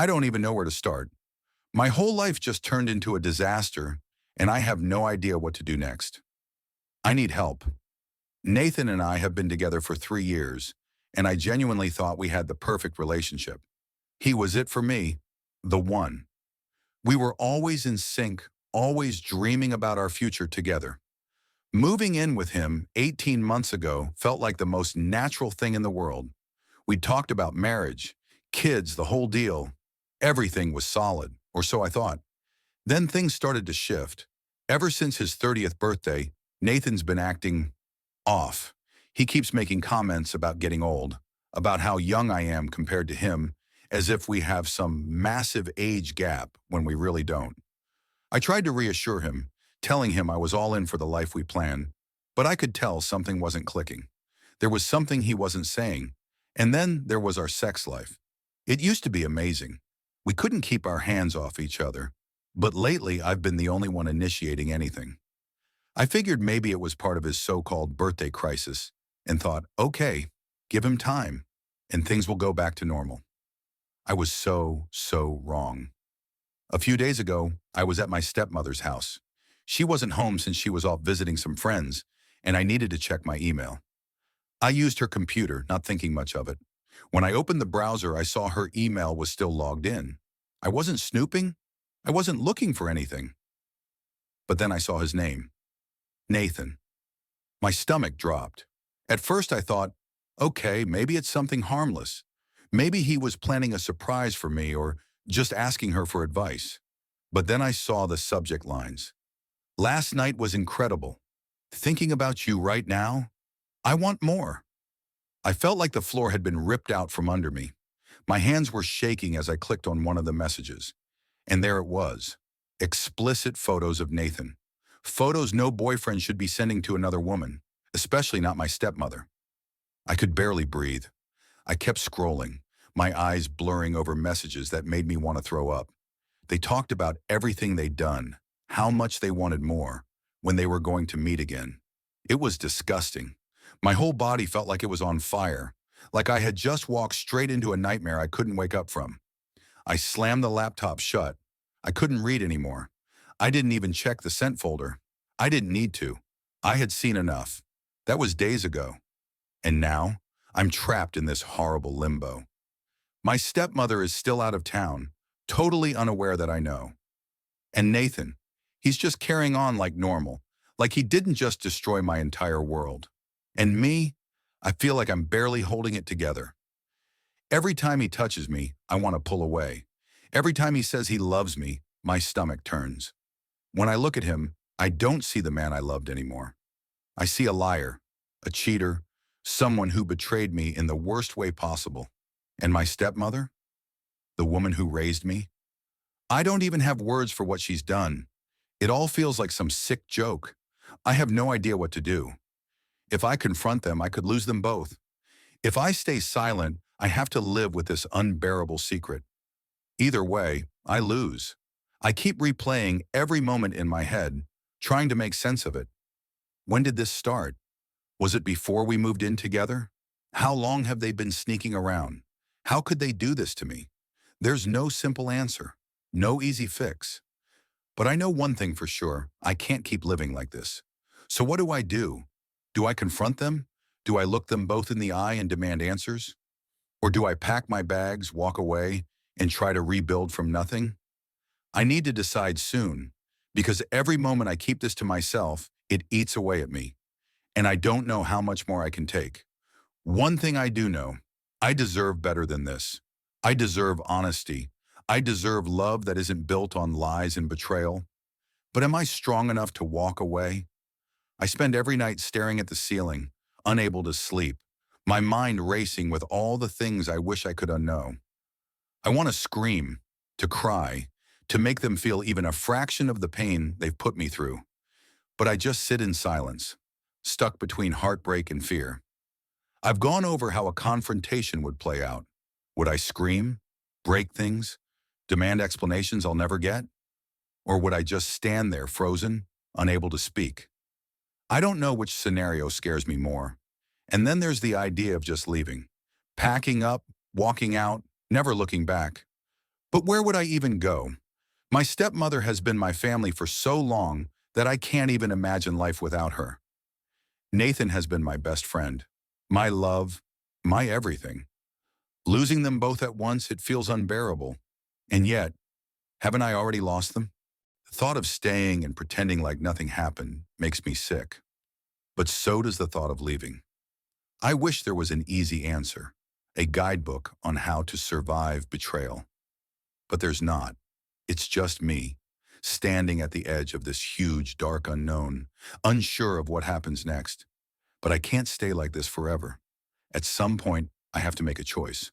I don't even know where to start. My whole life just turned into a disaster, and I have no idea what to do next. I need help. Nathan and I have been together for 3 years, and I genuinely thought we had the perfect relationship. He was it for me, the one. We were always in sync, always dreaming about our future together. Moving in with him 18 months ago felt like the most natural thing in the world. We talked about marriage, kids, the whole deal. Everything was solid, or so I thought. Then things started to shift. Ever since his 30th birthday, Nathan's been acting off. He keeps making comments about getting old, about how young I am compared to him, as if we have some massive age gap when we really don't. I tried to reassure him, telling him I was all in for the life we planned, but I could tell something wasn't clicking. There was something he wasn't saying. And then there was our sex life. It used to be amazing. We couldn't keep our hands off each other, but lately I've been the only one initiating anything. I figured maybe it was part of his so-called birthday crisis and thought, okay, give him time and things will go back to normal. I was so wrong. A few days ago, I was at my stepmother's house. She wasn't home since she was off visiting some friends, and I needed to check my email. I used her computer, not thinking much of it. When I opened the browser, I saw her email was still logged in. I wasn't snooping. I wasn't looking for anything. But then I saw his name, Nathan. My stomach dropped. At first I thought, okay, maybe it's something harmless. Maybe he was planning a surprise for me or just asking her for advice. But then I saw the subject lines. Last night was incredible. Thinking about you right now, I want more. I felt like the floor had been ripped out from under me. My hands were shaking as I clicked on one of the messages. And there it was. Explicit photos of Nathan. Photos no boyfriend should be sending to another woman, especially not my stepmother. I could barely breathe. I kept scrolling, my eyes blurring over messages that made me want to throw up. They talked about everything they'd done, how much they wanted more, when they were going to meet again. It was disgusting. My whole body felt like it was on fire, like I had just walked straight into a nightmare I couldn't wake up from. I slammed the laptop shut. I couldn't read anymore. I didn't even check the sent folder. I didn't need to. I had seen enough. That was days ago. And now, I'm trapped in this horrible limbo. My stepmother is still out of town, totally unaware that I know. And Nathan, he's just carrying on like normal, like he didn't just destroy my entire world. And me, I feel like I'm barely holding it together. Every time he touches me, I want to pull away. Every time he says he loves me, my stomach turns. When I look at him, I don't see the man I loved anymore. I see a liar, a cheater, someone who betrayed me in the worst way possible. And my stepmother, the woman who raised me, I don't even have words for what she's done. It all feels like some sick joke. I have no idea what to do. If I confront them, I could lose them both. If I stay silent, I have to live with this unbearable secret. Either way, I lose. I keep replaying every moment in my head, trying to make sense of it. When did this start? Was it before we moved in together? How long have they been sneaking around? How could they do this to me? There's no simple answer, no easy fix. But I know one thing for sure, I can't keep living like this. So what do I do? Do I confront them? Do I look them both in the eye and demand answers? Or do I pack my bags, walk away, and try to rebuild from nothing? I need to decide soon, because every moment I keep this to myself, it eats away at me, and I don't know how much more I can take. One thing I do know, I deserve better than this. I deserve honesty. I deserve love that isn't built on lies and betrayal. But am I strong enough to walk away? I spend every night staring at the ceiling, unable to sleep, my mind racing with all the things I wish I could unknow. I want to scream, to cry, to make them feel even a fraction of the pain they've put me through. But I just sit in silence, stuck between heartbreak and fear. I've gone over how a confrontation would play out. Would I scream, break things, demand explanations I'll never get? Or would I just stand there frozen, unable to speak? I don't know which scenario scares me more. And then there's the idea of just leaving, packing up, walking out, never looking back. But where would I even go? My stepmother has been my family for so long that I can't even imagine life without her. Nathan has been my best friend, my love, my everything. Losing them both at once, it feels unbearable. And yet, haven't I already lost them? The thought of staying and pretending like nothing happened makes me sick. But so does the thought of leaving. I wish there was an easy answer, a guidebook on how to survive betrayal. But there's not. It's just me, standing at the edge of this huge, dark unknown, unsure of what happens next. But I can't stay like this forever. At some point, I have to make a choice.